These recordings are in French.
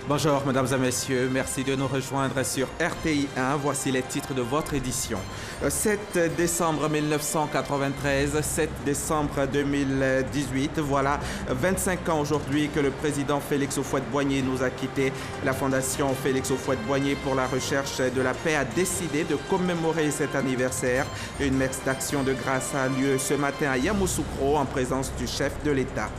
Bonjour mesdames et messieurs, merci de nous rejoindre sur RTI 1. Voici les titres de votre édition. 7 décembre 1993, 7 décembre 2018, voilà 25 ans aujourd'hui que le président Félix Houphouët-Boigny nous a quittés. La fondation Félix Houphouët-Boigny pour la recherche de la paix a décidé de commémorer cet anniversaire. Une messe d'action de grâce a lieu ce matin à Yamoussoukro en présence du chef de l'État.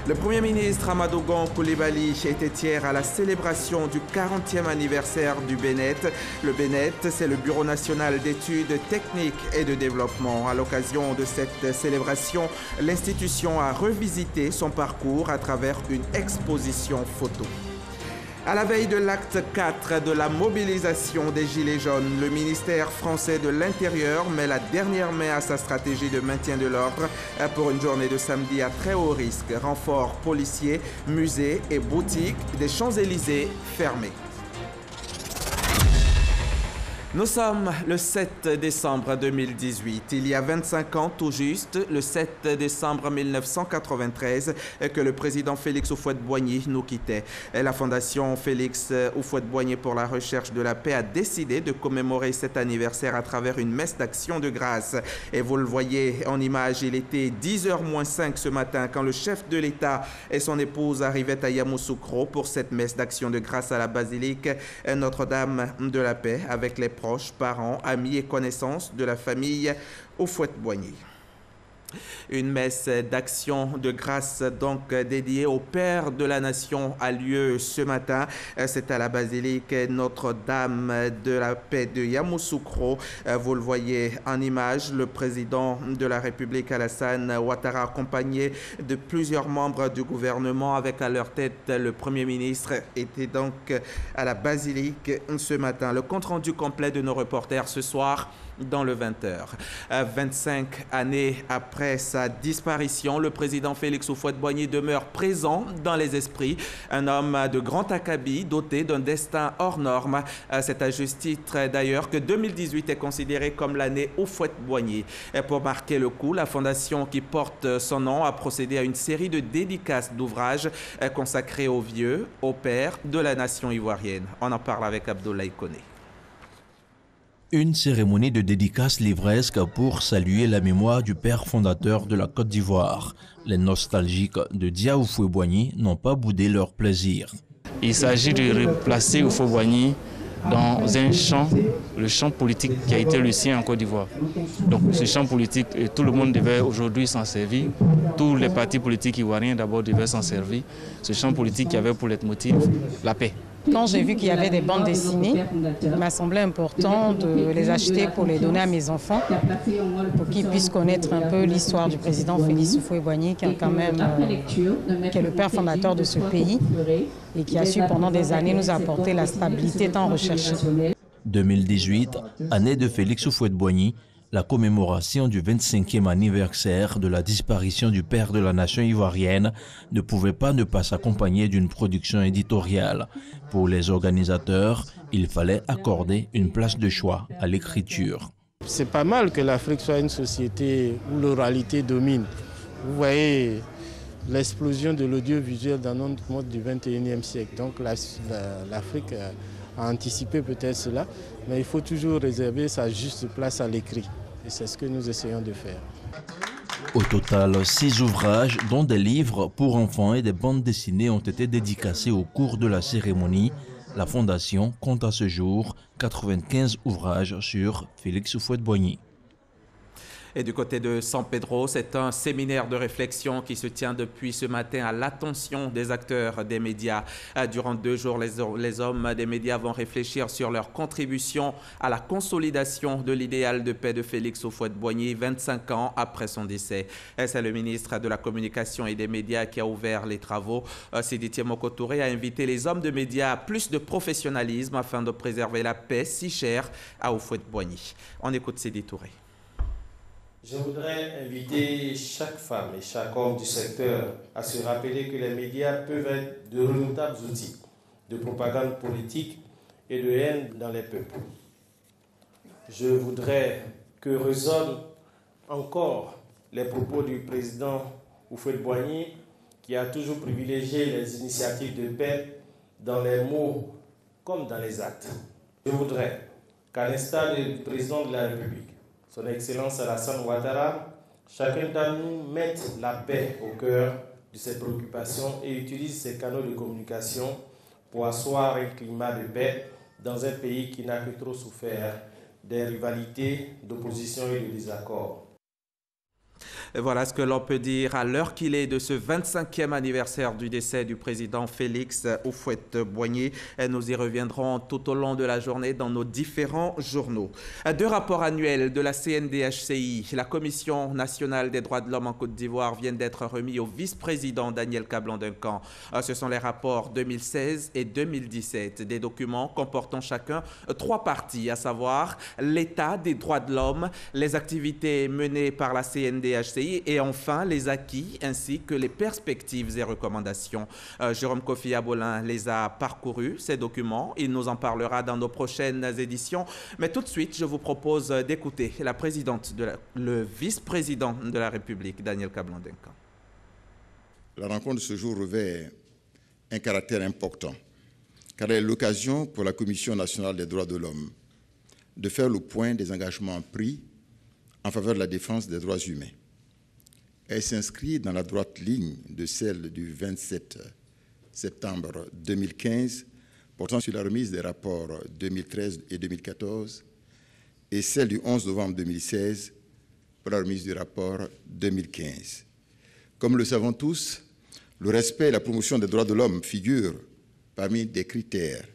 Le Premier ministre Amadou Gon Coulibaly était hier à la célébration du 40e anniversaire du BNET. Le BNET, c'est le Bureau national d'études techniques et de développement. À l'occasion de cette célébration, l'institution a revisité son parcours à travers une exposition photo. À la veille de l'acte 4 de la mobilisation des Gilets jaunes, le ministère français de l'Intérieur met la dernière main à sa stratégie de maintien de l'ordre pour une journée de samedi à très haut risque. Renforts policiers, musées et boutiques des Champs-Élysées fermés. Nous sommes le 7 décembre 2018. Il y a 25 ans tout juste, le 7 décembre 1993, que le président Félix Houphouët-Boigny nous quittait. La fondation Félix Houphouët-Boigny pour la recherche de la paix a décidé de commémorer cet anniversaire à travers une messe d'action de grâce. Et vous le voyez en image, il était 10h-5 ce matin quand le chef de l'État et son épouse arrivaient à Yamoussoukro pour cette messe d'action de grâce à la basilique Notre-Dame de la Paix avec les proches, parents, amis et connaissances de la famille Houphouët-Boigny. Une messe d'action de grâce donc dédiée au Père de la Nation a lieu ce matin. C'est à la basilique Notre-Dame de la Paix de Yamoussoukro. Vous le voyez en image, le président de la République Alassane Ouattara accompagné de plusieurs membres du gouvernement avec à leur tête le Premier ministre était donc à la basilique ce matin. Le compte-rendu complet de nos reporters ce soir dans le 20h. 25 années après sa disparition, le président Félix Houphouët-Boigny demeure présent dans les esprits. Un homme de grand acabit, doté d'un destin hors norme. C'est à juste titre d'ailleurs que 2018 est considéré comme l'année Houphouët-Boigny. Pour marquer le coup, la fondation qui porte son nom a procédé à une série de dédicaces d'ouvrages consacrés aux vieux, aux pères de la nation ivoirienne. On en parle avec Abdoulaye Koné. Une cérémonie de dédicace livresque pour saluer la mémoire du père fondateur de la Côte d'Ivoire. Les nostalgiques de Dia Houphouët-Boigny n'ont pas boudé leur plaisir. Il s'agit de replacer Houphouët-Boigny dans un champ, le champ politique qui a été le sien en Côte d'Ivoire. Donc ce champ politique, tout le monde devait aujourd'hui s'en servir. Tous les partis politiques ivoiriens d'abord devaient s'en servir. Ce champ politique qui avait pour leitmotiv la paix. Quand j'ai vu qu'il y avait des bandes dessinées, il m'a semblé important de les acheter pour les donner à mes enfants, pour qu'ils puissent connaître un peu l'histoire du président Félix Houphouët-Boigny, qui est le père fondateur de ce pays et qui a su pendant des années nous apporter la stabilité tant recherchée. 2018, année de Félix Houphouët-Boigny, la commémoration du 25e anniversaire de la disparition du père de la nation ivoirienne ne pouvait pas ne pas s'accompagner d'une production éditoriale. Pour les organisateurs, il fallait accorder une place de choix à l'écriture. C'est pas mal que l'Afrique soit une société où l'oralité domine. Vous voyez l'explosion de l'audiovisuel dans notre monde du 21e siècle. Donc l'Afrique a anticipé peut-être cela, mais il faut toujours réserver sa juste place à l'écrit. Et c'est ce que nous essayons de faire. Au total, 6 ouvrages, dont des livres pour enfants et des bandes dessinées, ont été dédicacés au cours de la cérémonie. La Fondation compte à ce jour 95 ouvrages sur Félix Houphouët-Boigny. Et du côté de San Pedro, c'est un séminaire de réflexion qui se tient depuis ce matin à l'attention des acteurs des médias. Durant 2 jours, les hommes des médias vont réfléchir sur leur contribution à la consolidation de l'idéal de paix de Félix Houphouët-Boigny 25 ans après son décès. C'est le ministre de la Communication et des médias qui a ouvert les travaux. Sidiki Moko Touré a invité les hommes de médias à plus de professionnalisme afin de préserver la paix si chère à Houphouët-Boigny. On écoute Sidiki Touré. Je voudrais inviter chaque femme et chaque homme du secteur à se rappeler que les médias peuvent être de redoutables outils de propagande politique et de haine dans les peuples. Je voudrais que résonnent encore les propos du président Houphouët-Boigny qui a toujours privilégié les initiatives de paix dans les mots comme dans les actes. Je voudrais qu'à l'instar du président de la République, son Excellence Alassane Ouattara, chacun d'entre nous mette la paix au cœur de ses préoccupations et utilise ses canaux de communication pour asseoir un climat de paix dans un pays qui n'a que trop souffert des rivalités, d'opposition et de désaccords. Voilà ce que l'on peut dire à l'heure qu'il est de ce 25e anniversaire du décès du président Félix Houphouët-Boigny. Nous y reviendrons tout au long de la journée dans nos différents journaux. 2 rapports annuels de la CNDHCI, la Commission nationale des droits de l'homme en Côte d'Ivoire, viennent d'être remis au vice-président Daniel Kablan-Duncan. Ce sont les rapports 2016 et 2017, des documents comportant chacun 3 parties, à savoir l'état des droits de l'homme, les activités menées par la CNDHCI et enfin les acquis ainsi que les perspectives et recommandations. Jérôme Kofi Abolin les a parcourus, ces documents. Il nous en parlera dans nos prochaines éditions. Mais tout de suite, je vous propose d'écouter le vice-président de la République, Daniel Kablan-Duncan. La rencontre de ce jour revêt un caractère important, car elle est l'occasion pour la Commission nationale des droits de l'homme de faire le point des engagements pris en faveur de la défense des droits humains. Elle s'inscrit dans la droite ligne de celle du 27 septembre 2015 portant sur la remise des rapports 2013 et 2014 et celle du 11 novembre 2016 pour la remise du rapport 2015. Comme le savons tous, le respect et la promotion des droits de l'homme figurent parmi des critères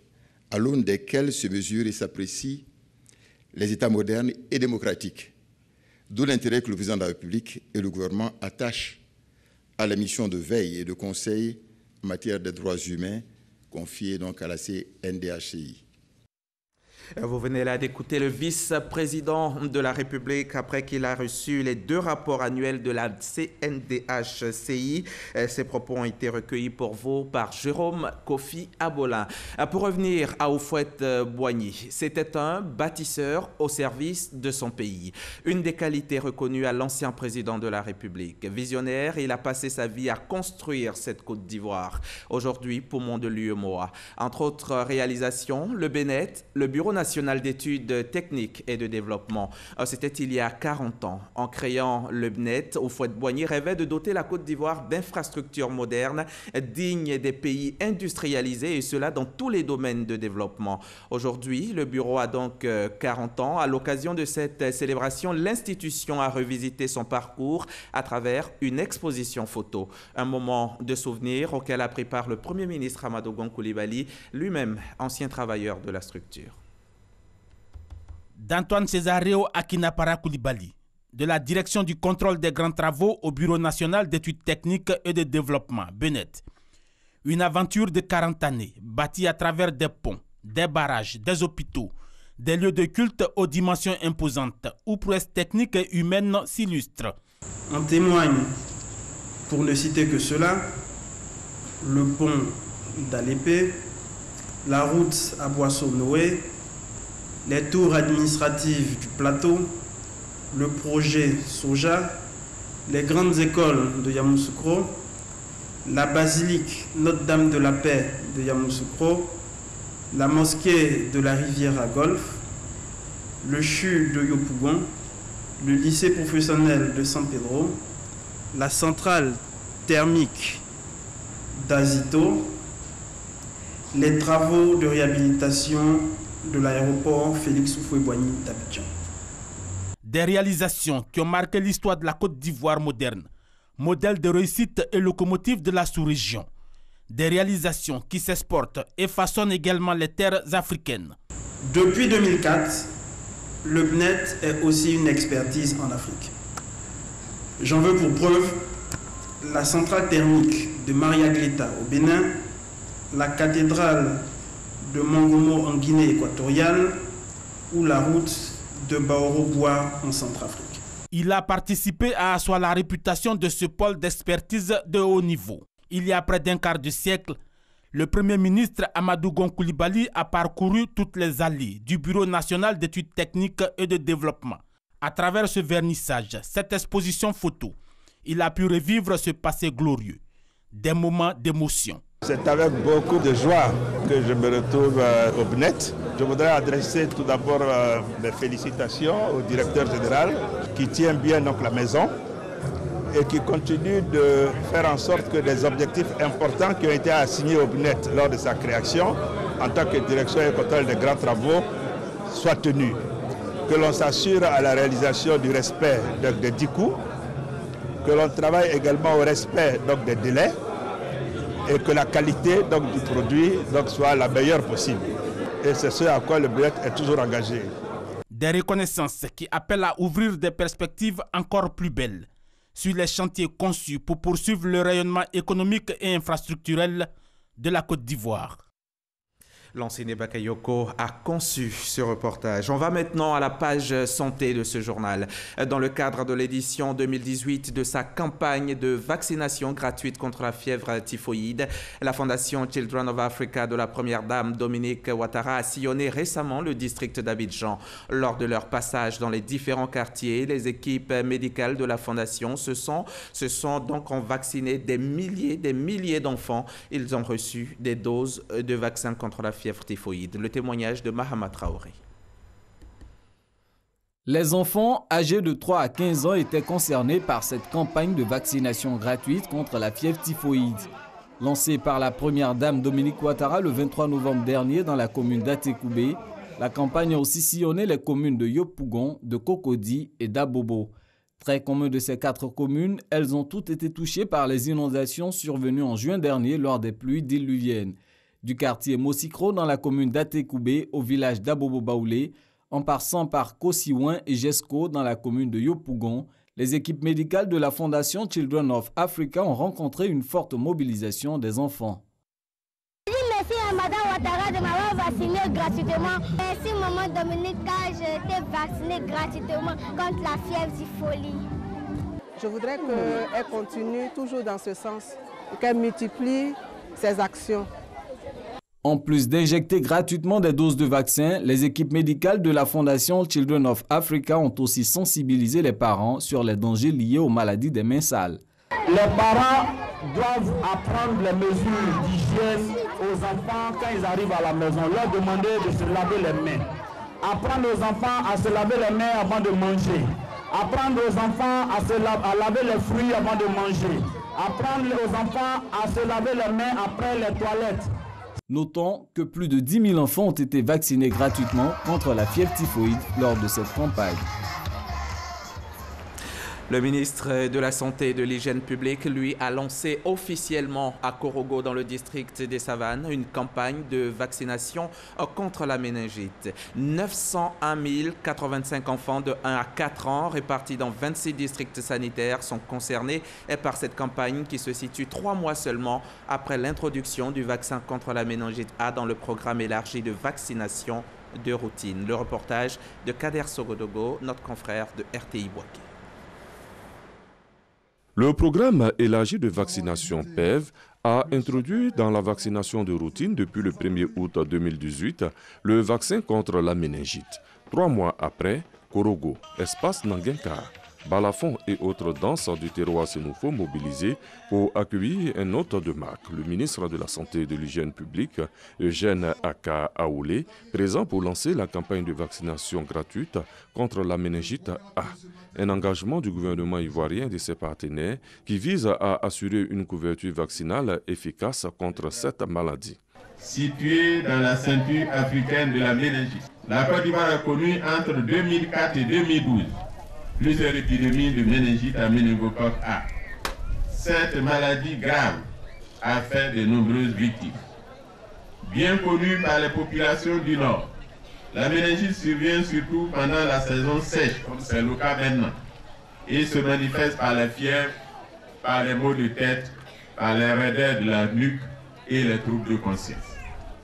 à l'aune desquels se mesurent et s'apprécient les États modernes et démocratiques. D'où l'intérêt que le président de la République et le gouvernement attachent à la mission de veille et de conseil en matière des droits humains confiée donc à la CNDHCI. Vous venez là d'écouter le vice-président de la République après qu'il a reçu les 2 rapports annuels de la CNDHCI. Ces propos ont été recueillis pour vous par Jérôme Kofi Abolin. Pour revenir à Houphouët-Boigny, c'était un bâtisseur au service de son pays. Une des qualités reconnues à l'ancien président de la République. Visionnaire, il a passé sa vie à construire cette Côte d'Ivoire. Aujourd'hui, poumon de l'UEMOA. Entre autres réalisations, le BNET, le Bureau national d'études techniques et de développement. C'était il y a 40 ans. En créant le BNET, Houphouët-Boigny rêvait de doter la Côte d'Ivoire d'infrastructures modernes, dignes des pays industrialisés, et cela dans tous les domaines de développement. Aujourd'hui, le bureau a donc 40 ans. À l'occasion de cette célébration, l'institution a revisité son parcours à travers une exposition photo. Un moment de souvenir auquel a pris part le Premier ministre Amadou Gon Coulibaly, lui-même ancien travailleur de la structure. D'Antoine Césareo Akinapara Coulibaly, de la direction du contrôle des grands travaux au Bureau national d'études techniques et de développement, BNET. Une aventure de 40 années, bâtie à travers des ponts, des barrages, des hôpitaux, des lieux de culte aux dimensions imposantes, où prouesses techniques et humaines s'illustrent. En témoigne, pour ne citer que cela, le pont d'Alépé, la route à Boisseau-Noé, les tours administratives du plateau, le projet Soja, les grandes écoles de Yamoussoukro, la basilique Notre-Dame de la Paix de Yamoussoukro, la mosquée de la Rivière à Golfe, le CHU de Yopougon, le lycée professionnel de San Pedro, la centrale thermique d'Azito, les travaux de réhabilitation de l'aéroport Félix Houphouët-Boigny d'Abidjan. Des réalisations qui ont marqué l'histoire de la Côte d'Ivoire moderne, modèle de réussite et locomotive de la sous-région. Des réalisations qui s'exportent et façonnent également les terres africaines. Depuis 2004, le BNET est aussi une expertise en Afrique. J'en veux pour preuve la centrale thermique de Maria-Gleta au Bénin, la cathédrale de Mongomo en Guinée équatoriale ou la route de Baoro-Bois en Centrafrique. Il a participé à asseoir la réputation de ce pôle d'expertise de haut niveau. Il y a près d'un quart de siècle, le Premier ministre Amadou Gon Coulibaly a parcouru toutes les allées du Bureau national d'études techniques et de développement. À travers ce vernissage, cette exposition photo, il a pu revivre ce passé glorieux, des moments d'émotion. C'est avec beaucoup de joie que je me retrouve au BNET. Je voudrais adresser tout d'abord mes félicitations au directeur général qui tient bien donc la maison et qui continue de faire en sorte que des objectifs importants qui ont été assignés au BNET lors de sa création en tant que direction et contrôle des grands travaux soient tenus. Que l'on s'assure à la réalisation du respect des 10 coûts, que l'on travaille également au respect donc, des délais et que la qualité donc, du produit donc, soit la meilleure possible. Et c'est ce à quoi le BNET est toujours engagé. Des reconnaissances qui appellent à ouvrir des perspectives encore plus belles sur les chantiers conçus pour poursuivre le rayonnement économique et infrastructurel de la Côte d'Ivoire. Lansine Bakayoko a conçu ce reportage. On va maintenant à la page santé de ce journal. Dans le cadre de l'édition 2018 de sa campagne de vaccination gratuite contre la fièvre typhoïde, la Fondation Children of Africa de la première dame Dominique Ouattara a sillonné récemment le district d'Abidjan. Lors de leur passage dans les différents quartiers, les équipes médicales de la Fondation se sont donc vacciné des milliers d'enfants. Ils ont reçu des doses de vaccins contre la fièvre typhoïde. Le témoignage de Mahama Traoré. Les enfants âgés de 3 à 15 ans étaient concernés par cette campagne de vaccination gratuite contre la fièvre typhoïde. Lancée par la première dame Dominique Ouattara le 23 novembre dernier dans la commune d'Atekoubé, la campagne a aussi sillonné les communes de Yopougon, de Cocody et d'Abobo. Très commun de ces 4 communes, elles ont toutes été touchées par les inondations survenues en juin dernier lors des pluies diluviennes. Du quartier Mosikro dans la commune d'Atekoubé au village d'Abobo-Baoulé, en passant par Kosiouin et Jesco dans la commune de Yopougon, les équipes médicales de la Fondation Children of Africa ont rencontré une forte mobilisation des enfants. Merci à Madame Ouattara de m'avoir vacciné gratuitement. Merci Maman Dominique car j'ai été vaccinée gratuitement contre la fièvre typhoïde. Je voudrais qu'elle continue toujours dans ce sens et qu'elle multiplie ses actions. En plus d'injecter gratuitement des doses de vaccins, les équipes médicales de la Fondation Children of Africa ont aussi sensibilisé les parents sur les dangers liés aux maladies des mains sales. Les parents doivent apprendre les mesures d'hygiène aux enfants quand ils arrivent à la maison, leur demander de se laver les mains. Apprendre aux enfants à se laver les mains avant de manger. Apprendre aux enfants à laver les fruits avant de manger. Apprendre aux enfants à se laver les mains après les toilettes. Notons que plus de 10 000 enfants ont été vaccinés gratuitement contre la fièvre typhoïde lors de cette campagne. Le ministre de la Santé et de l'Hygiène publique, lui, a lancé officiellement à Korogo, dans le district des Savanes, une campagne de vaccination contre la méningite. 901 085 enfants de 1 à 4 ans, répartis dans 26 districts sanitaires, sont concernés par cette campagne qui se situe 3 mois seulement après l'introduction du vaccin contre la méningite A dans le programme élargi de vaccination de routine. Le reportage de Kader Sogodogo, notre confrère de RTI Boaké. Le programme élargi de vaccination PEV a introduit dans la vaccination de routine depuis le 1er août 2018 le vaccin contre la méningite. 3 mois après, Korogo, Espace Nangenka, Balafon et autres danses du terroir sénoufo mobilisés pour accueillir un hôte de marque, le ministre de la Santé et de l'Hygiène publique, Eugène Aka Aoulé, présent pour lancer la campagne de vaccination gratuite contre la méningite A. Un engagement du gouvernement ivoirien et de ses partenaires qui vise à assurer une couverture vaccinale efficace contre cette maladie. Située dans la ceinture africaine de la méningite, la Côte d'Ivoire a connu entre 2004 et 2012 plusieurs épidémies de méningite à méningocoque A. Cette maladie grave a fait de nombreuses victimes. Bien connue par les populations du Nord, la méningite survient surtout pendant la saison sèche, comme c'est le cas maintenant, et se manifeste par la fièvre, par les maux de tête, par les raideurs de la nuque et les troubles de conscience.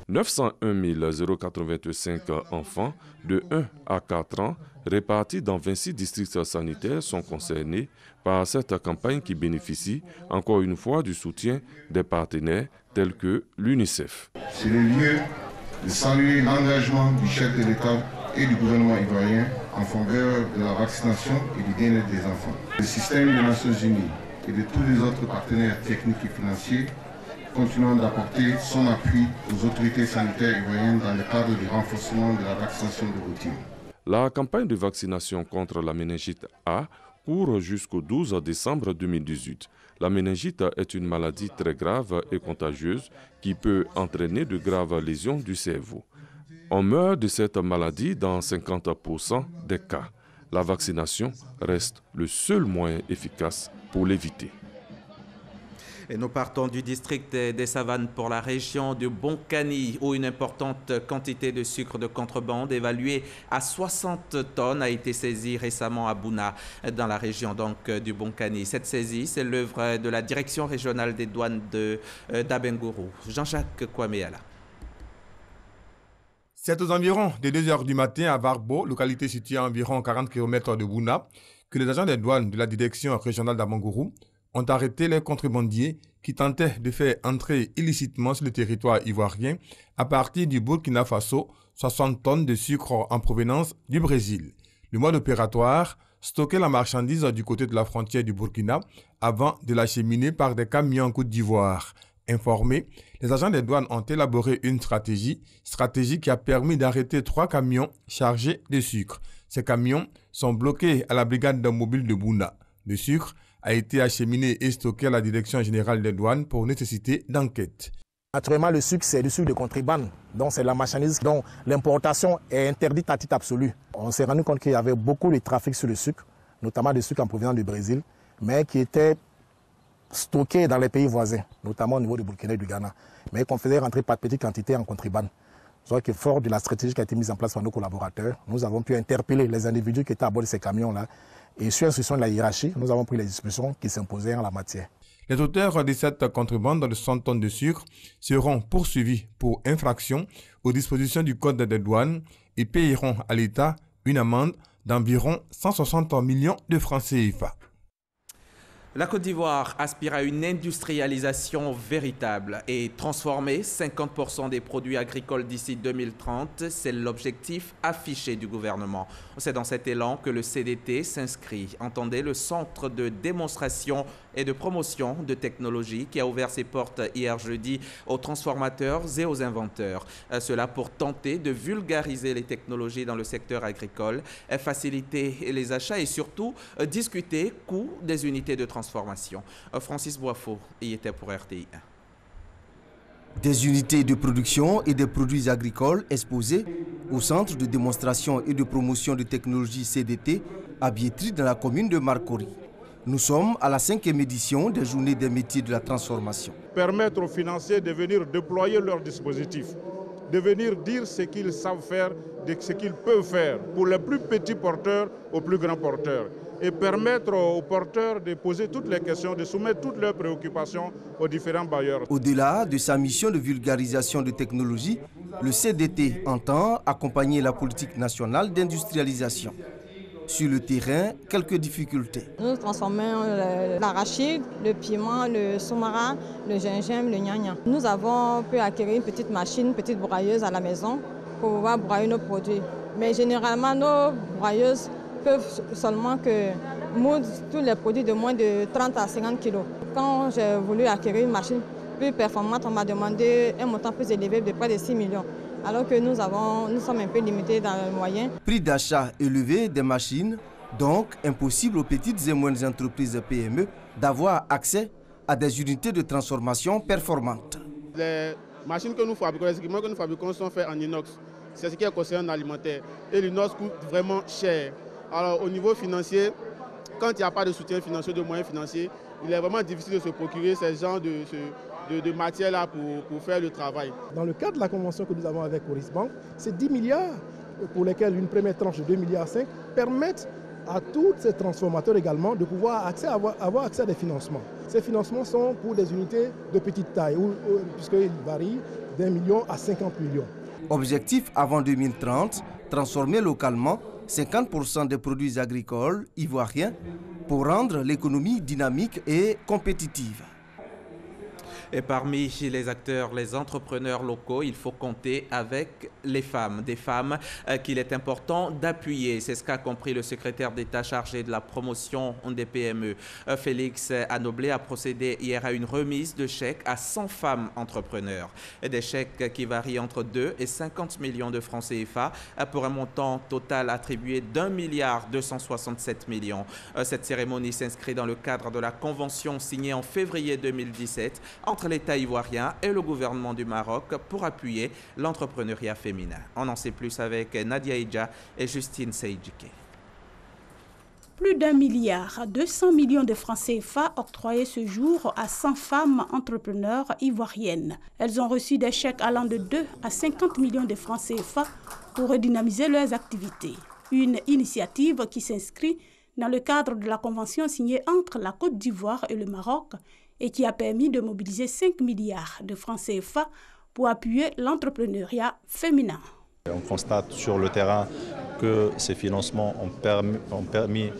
901 085 enfants de 1 à 4 ans répartis dans 26 districts sanitaires sont concernés par cette campagne qui bénéficie encore une fois du soutien des partenaires tels que l'UNICEF. C'est le lieu de saluer l'engagement du chef de l'État et du gouvernement ivoirien en faveur de la vaccination et du bien-être des enfants. Le système des Nations Unies et de tous les autres partenaires techniques et financiers continuant d'apporter son appui aux autorités sanitaires ivoiriennes dans le cadre du renforcement de la vaccination de routine. La campagne de vaccination contre la méningite A court jusqu'au 12 décembre 2018. La méningite est une maladie très grave et contagieuse qui peut entraîner de graves lésions du cerveau. On meurt de cette maladie dans 50% des cas. La vaccination reste le seul moyen efficace pour l'éviter. Et nous partons du district des Savanes pour la région de Bonkani, où une importante quantité de sucre de contrebande évaluée à 60 tonnes a été saisie récemment à Bouna, dans la région donc du Bonkani. Cette saisie, c'est l'œuvre de la direction régionale des douanes d'Abengourou. Jean-Jacques Kwameala. C'est aux environs de 2 h du matin à Varbo, localité située à environ 40 km de Bouna, que les agents des douanes de la direction régionale d'Abengourou ont arrêté les contrebandiers qui tentaient de faire entrer illicitement sur le territoire ivoirien à partir du Burkina Faso 60 tonnes de sucre en provenance du Brésil. Le mode opératoire stockait la marchandise du côté de la frontière du Burkina avant de l'acheminer par des camions en Côte d'Ivoire. Informés, les agents des douanes ont élaboré une stratégie qui a permis d'arrêter 3 camions chargés de sucre. Ces camions sont bloqués à la brigade mobile de Bouna. Le sucre a été acheminé et stocké à la Direction générale des douanes pour nécessité d'enquête. Naturellement, le sucre, c'est du sucre de contrebande. Donc, c'est la marchandise dont l'importation est interdite à titre absolu. On s'est rendu compte qu'il y avait beaucoup de trafic sur le sucre, notamment du sucre en provenance du Brésil, mais qui était stocké dans les pays voisins, notamment au niveau du Burkina et du Ghana, mais qu'on faisait rentrer par petites quantités en contrebande. Soit que fort de la stratégie qui a été mise en place par nos collaborateurs, nous avons pu interpeller les individus qui étaient à bord de ces camions-là. Et sur instruction de la hiérarchie, nous avons pris les dispositions qui s'imposaient en la matière. Les auteurs de cette contrebande de 100 tonnes de sucre seront poursuivis pour infraction aux dispositions du Code des douanes et payeront à l'État une amende d'environ 160 millions de francs CFA. La Côte d'Ivoire aspire à une industrialisation véritable et transformer 50% des produits agricoles d'ici 2030. C'est l'objectif affiché du gouvernement. C'est dans cet élan que le CDT s'inscrit. Entendez, le centre de démonstration et de promotion de technologie qui a ouvert ses portes hier jeudi aux transformateurs et aux inventeurs. Cela pour tenter de vulgariser les technologies dans le secteur agricole, faciliter les achats et surtout discuter coût des unités de transformation. Francis Boifo y était pour RTI 1. Des unités de production et des produits agricoles exposés au centre de démonstration et de promotion de technologie CDT à Biétry dans la commune de Marcory. Nous sommes à la 5e édition des Journées des métiers de la transformation. Permettre aux financiers de venir déployer leurs dispositifs, de venir dire ce qu'ils savent faire, ce qu'ils peuvent faire, pour les plus petits porteurs aux plus grands porteurs. Et permettre aux porteurs de poser toutes les questions, de soumettre toutes leurs préoccupations aux différents bailleurs. Au-delà de sa mission de vulgarisation de technologie, le CDT entend accompagner la politique nationale d'industrialisation. Sur le terrain, quelques difficultés. Nous transformons l'arachide, le piment, le soumara, le gingembre, le gnagna. Nous avons pu acquérir une petite machine, une petite broyeuse à la maison pour pouvoir broyer nos produits. Mais généralement, nos broyeuses peuvent seulement moudre tous les produits de moins de 30 à 50 kg. Quand j'ai voulu acquérir une machine plus performante, on m'a demandé un montant plus élevé de près de 6 millions. Alors que nous sommes un peu limités dans les moyens. Prix d'achat élevé des machines, donc impossible aux petites et moyennes entreprises PME d'avoir accès à des unités de transformation performantes. Les machines que nous fabriquons, les équipements que nous fabriquons sont faits en inox. C'est ce qui est concernant l'alimentaire. Et l'inox coûte vraiment cher. Alors au niveau financier, quand il n'y a pas de soutien financier, de moyens financiers, il est vraiment difficile de se procurer ces genres de matières-là pour faire le travail. Dans le cadre de la convention que nous avons avec Coris Bank, c'est 10 milliards pour lesquels une première tranche de 2,5 milliards permettent à tous ces transformateurs également de pouvoir avoir accès à des financements. Ces financements sont pour des unités de petite taille, puisqu'ils varient d'1 million à 50 millions. Objectif avant 2030, transformer localement 50% des produits agricoles ivoiriens pour rendre l'économie dynamique et compétitive. Et parmi les acteurs, les entrepreneurs locaux, il faut compter avec les femmes, des femmes qu'il est important d'appuyer. C'est ce qu'a compris le secrétaire d'État chargé de la promotion des PME. Félix Anoblé a procédé hier à une remise de chèques à 100 femmes entrepreneurs. Des chèques qui varient entre 2 et 50 millions de francs CFA pour un montant total attribué d'1,267 milliard. Cette cérémonie s'inscrit dans le cadre de la convention signée en février 2017 entre l'État ivoirien et le gouvernement du Maroc pour appuyer l'entrepreneuriat féminin. On en sait plus avec Nadia Idja et Justine Seydjike. Plus d'1,2 milliard de francs CFA octroyés ce jour à 100 femmes entrepreneurs ivoiriennes. Elles ont reçu des chèques allant de 2 à 50 millions de francs CFA pour redynamiser leurs activités. Une initiative qui s'inscrit dans le cadre de la convention signée entre la Côte d'Ivoire et le Maroc et qui a permis de mobiliser 5 milliards de francs CFA pour appuyer l'entrepreneuriat féminin. On constate sur le terrain que ces financements ont permis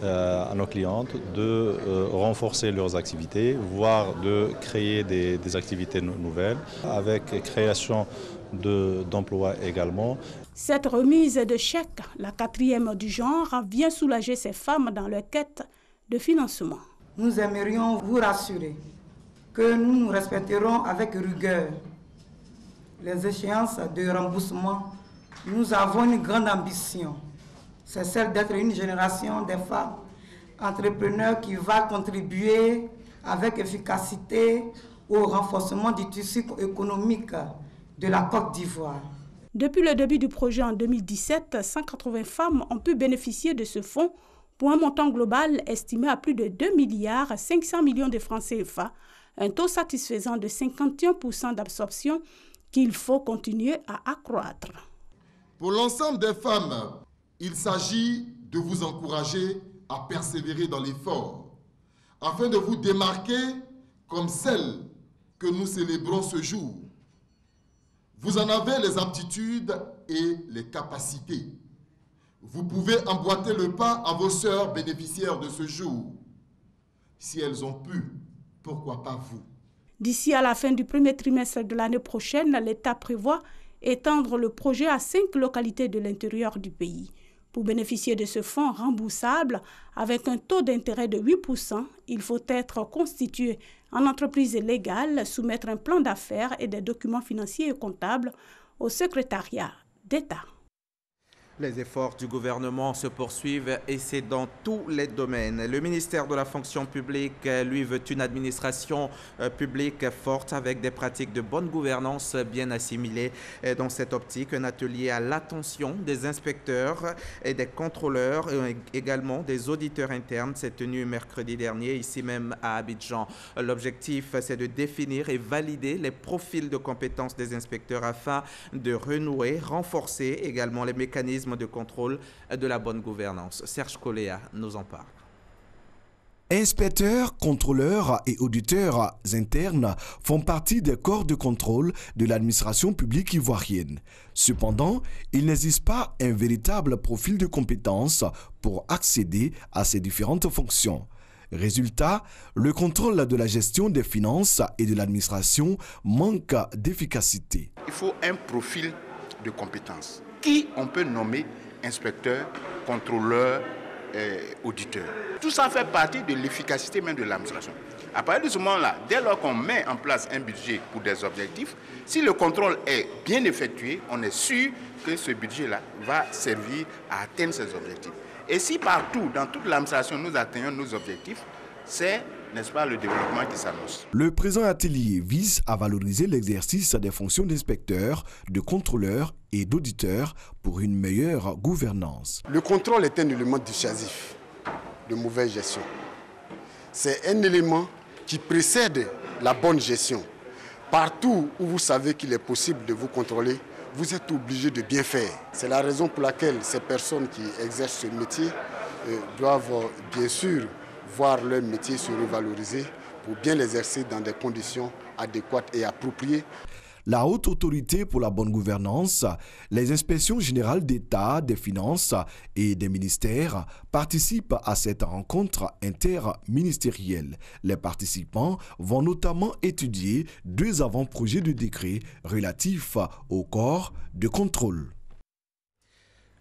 à nos clientes de renforcer leurs activités, voire de créer des activités nouvelles, avec création d'emplois également. Cette remise de chèques, la 4e du genre, vient soulager ces femmes dans leur quête de financement. Nous aimerions vous rassurer que nous respecterons avec rigueur les échéances de remboursement. Nous avons une grande ambition, c'est celle d'être une génération de femmes entrepreneurs qui va contribuer avec efficacité au renforcement du tissu économique de la Côte d'Ivoire. Depuis le début du projet en 2017, 180 femmes ont pu bénéficier de ce fonds pour un montant global estimé à plus de 2 milliards 500 millions de francs CFA, un taux satisfaisant de 51% d'absorption qu'il faut continuer à accroître. Pour l'ensemble des femmes, il s'agit de vous encourager à persévérer dans l'effort, afin de vous démarquer comme celles que nous célébrons ce jour. Vous en avez les aptitudes et les capacités. Vous pouvez emboîter le pas à vos sœurs bénéficiaires de ce jour. Si elles ont pu, pourquoi pas vous? D'ici à la fin du premier trimestre de l'année prochaine, l'État prévoit étendre le projet à 5 localités de l'intérieur du pays. Pour bénéficier de ce fonds remboursable avec un taux d'intérêt de 8%, il faut être constitué en entreprise légale, soumettre un plan d'affaires et des documents financiers et comptables au secrétariat d'État. Les efforts du gouvernement se poursuivent et c'est dans tous les domaines. Le ministère de la fonction publique, lui, veut une administration publique forte avec des pratiques de bonne gouvernance bien assimilées. Dans cette optique, un atelier à l'attention des inspecteurs et des contrôleurs, et également des auditeurs internes, s'est tenu mercredi dernier, ici même à Abidjan. L'objectif, c'est de définir et valider les profils de compétences des inspecteurs afin de renouer, renforcer également les mécanismes de contrôle de la bonne gouvernance. Serge Coléa nous en parle. Inspecteurs, contrôleurs et auditeurs internes font partie des corps de contrôle de l'administration publique ivoirienne. Cependant, il n'existe pas un véritable profil de compétences pour accéder à ces différentes fonctions. Résultat, le contrôle de la gestion des finances et de l'administration manque d'efficacité. Il faut un profil de compétences qui on peut nommer inspecteur, contrôleur, auditeur. Tout ça fait partie de l'efficacité même de l'administration. À partir de ce moment-là, dès lors qu'on met en place un budget pour des objectifs, si le contrôle est bien effectué, on est sûr que ce budget-là va servir à atteindre ces objectifs. Et si partout, dans toute l'administration, nous atteignons nos objectifs, c'est, n'est-ce pas, le développement qui s'annonce. Le présent atelier vise à valoriser l'exercice des fonctions d'inspecteur, de contrôleur et d'auditeur pour une meilleure gouvernance. Le contrôle est un élément dissuasif de mauvaise gestion. C'est un élément qui précède la bonne gestion. Partout où vous savez qu'il est possible de vous contrôler, vous êtes obligé de bien faire. C'est la raison pour laquelle ces personnes qui exercent ce métier doivent bien sûr voir leur métier se revaloriser pour bien l'exercer dans des conditions adéquates et appropriées. la Haute Autorité pour la bonne gouvernance, les inspections générales d'État, des finances et des ministères participent à cette rencontre interministérielle. Les participants vont notamment étudier 2 avant-projets de décret relatifs au corps de contrôle.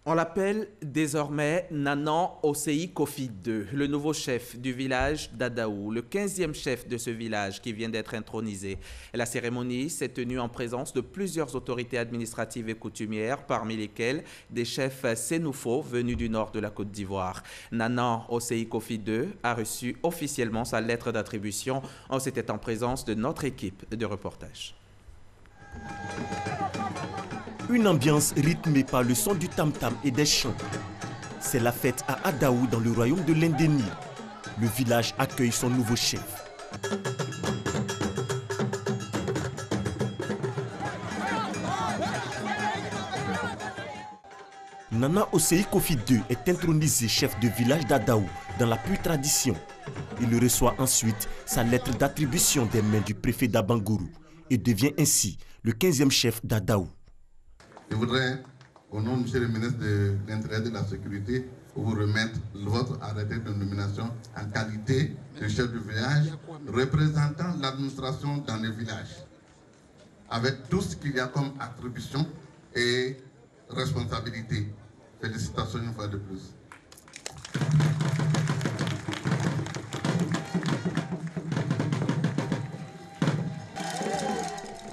On l'appelle désormais Nanan Osei Kofi II, le nouveau chef du village d'Adaou, le 15e chef de ce village qui vient d'être intronisé. La cérémonie s'est tenue en présence de plusieurs autorités administratives et coutumières, parmi lesquelles des chefs sénoufos venus du nord de la Côte d'Ivoire. Nanan Osei Kofi II a reçu officiellement sa lettre d'attribution. C'était en présence de notre équipe de reportage. Une ambiance rythmée par le son du tam-tam et des chants. C'est la fête à Adaou dans le royaume de l'Indénie. Le village accueille son nouveau chef. Nana Osei Kofi II est intronisé chef de village d'Adaou dans la pure tradition. Il reçoit ensuite sa lettre d'attribution des mains du préfet d'Abangourou et devient ainsi le 15e chef d'Adaou. Je voudrais, au nom du monsieur le ministre de l'Intérieur et de la Sécurité, vous remettre votre arrêté de nomination en qualité de chef de village représentant l'administration dans le village, avec tout ce qu'il y a comme attribution et responsabilité. Félicitations une fois de plus.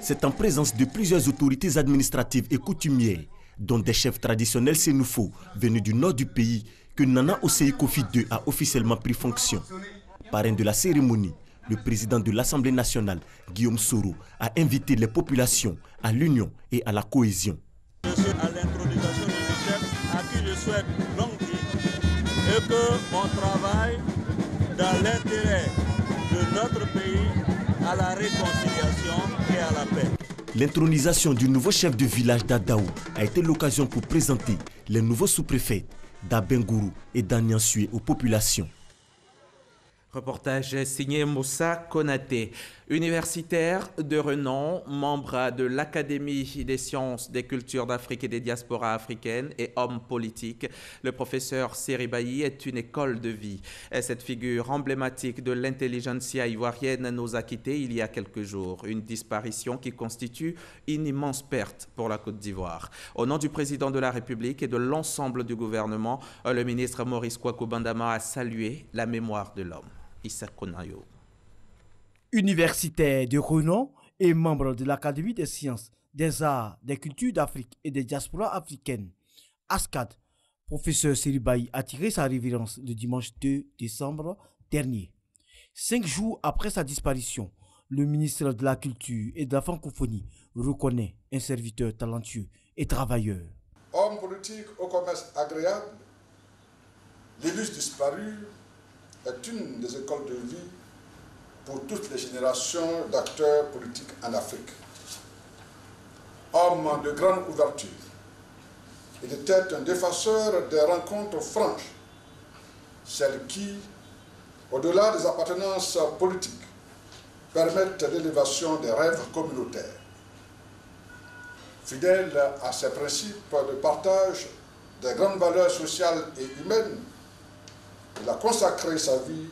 C'est en présence de plusieurs autorités administratives et coutumières, dont des chefs traditionnels sénoufos venus du nord du pays, que Nana Osei Kofi II a officiellement pris fonction. Parrain de la cérémonie, le président de l'Assemblée nationale, Guillaume Soro, a invité les populations à l'union et à la cohésion. Je suis à l'intronisation de ce chef à qui je souhaite longue vie et que mon travail dans l'intérêt de notre pays à la réconciliation et à la paix. L'intronisation du nouveau chef de village d'Adaou a été l'occasion pour présenter les nouveaux sous-préfets d'Abengourou et d'Aniansue aux populations. Reportage signé Moussa Konaté, universitaire de renom, membre de l'Académie des sciences, des cultures d'Afrique et des diasporas africaines et homme politique. Le professeur Seri Bailly est une école de vie. Cette figure emblématique de l'intelligentsia ivoirienne nous a quittés il y a quelques jours. Une disparition qui constitue une immense perte pour la Côte d'Ivoire. Au nom du président de la République et de l'ensemble du gouvernement, le ministre Maurice Kwaku Bandama a salué la mémoire de l'homme. Issa Konayo. Universitaire de renom et membre de l'Académie des sciences, des arts, des cultures d'Afrique et des diasporas africaines, ASCAD, professeur Seri Bailly a tiré sa révérence le dimanche 2 décembre dernier. 5 jours après sa disparition, le ministre de la Culture et de la Francophonie reconnaît un serviteur talentueux et travailleur. Homme politique au commerce agréable, l'illustre disparu est une des écoles de vie pour toutes les générations d'acteurs politiques en Afrique. Homme de grande ouverture, il était un défenseur des rencontres franches, celles qui, au-delà des appartenances politiques, permettent l'élévation des rêves communautaires. Fidèle à ses principes de partage des grandes valeurs sociales et humaines, il a consacré sa vie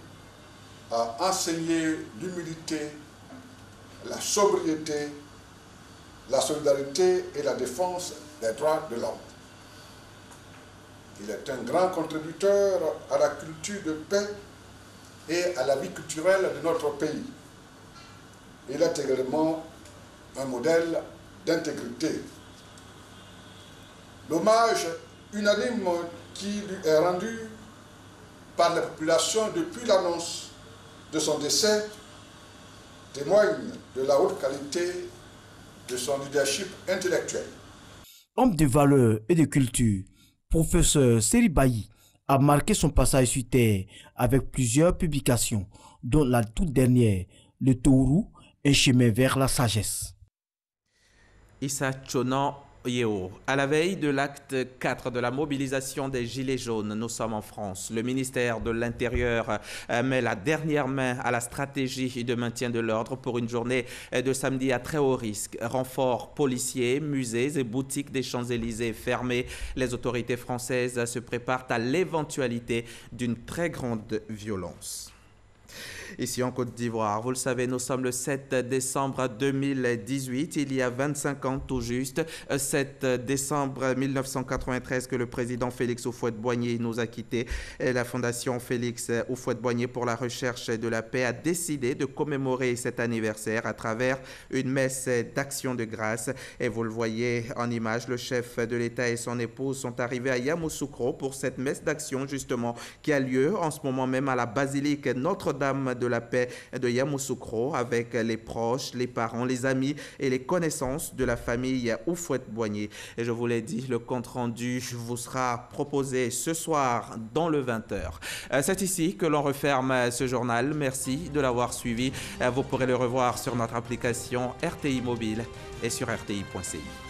à enseigner l'humilité, la sobriété, la solidarité et la défense des droits de l'homme. Il est un grand contributeur à la culture de paix et à la vie culturelle de notre pays. Il est également un modèle d'intégrité. L'hommage unanime qui lui est rendu par la population depuis l'annonce de son décès témoigne de la haute qualité de son leadership intellectuel. Homme de valeur et de culture, professeur Seri Bailly a marqué son passage sur Terre avec plusieurs publications, dont la toute dernière, Le Tourou, un chemin vers la sagesse. Issa Chonan, Yeo. À la veille de l'acte 4 de la mobilisation des Gilets jaunes, nous sommes en France. Le ministère de l'Intérieur met la dernière main à la stratégie de maintien de l'ordre pour une journée de samedi à très haut risque. Renforts policiers, musées et boutiques des Champs-Élysées fermés. Les autorités françaises se préparent à l'éventualité d'une très grande violence. Ici en Côte d'Ivoire, vous le savez, nous sommes le 7 décembre 2018, il y a 25 ans tout juste, 7 décembre 1993 que le président Félix Houphouët-Boigny nous a quittés. La fondation Félix Houphouët-Boigny pour la recherche de la paix a décidé de commémorer cet anniversaire à travers une messe d'action de grâce. Et vous le voyez en image, le chef de l'État et son épouse sont arrivés à Yamoussoukro pour cette messe d'action justement qui a lieu en ce moment même à la basilique Notre-Dame de la paix de Yamoussoukro avec les proches, les parents, les amis et les connaissances de la famille Houphouët-Boigny. Et je vous l'ai dit, le compte-rendu vous sera proposé ce soir dans le 20h. C'est ici que l'on referme ce journal. Merci de l'avoir suivi. Vous pourrez le revoir sur notre application RTI Mobile et sur rti.ci.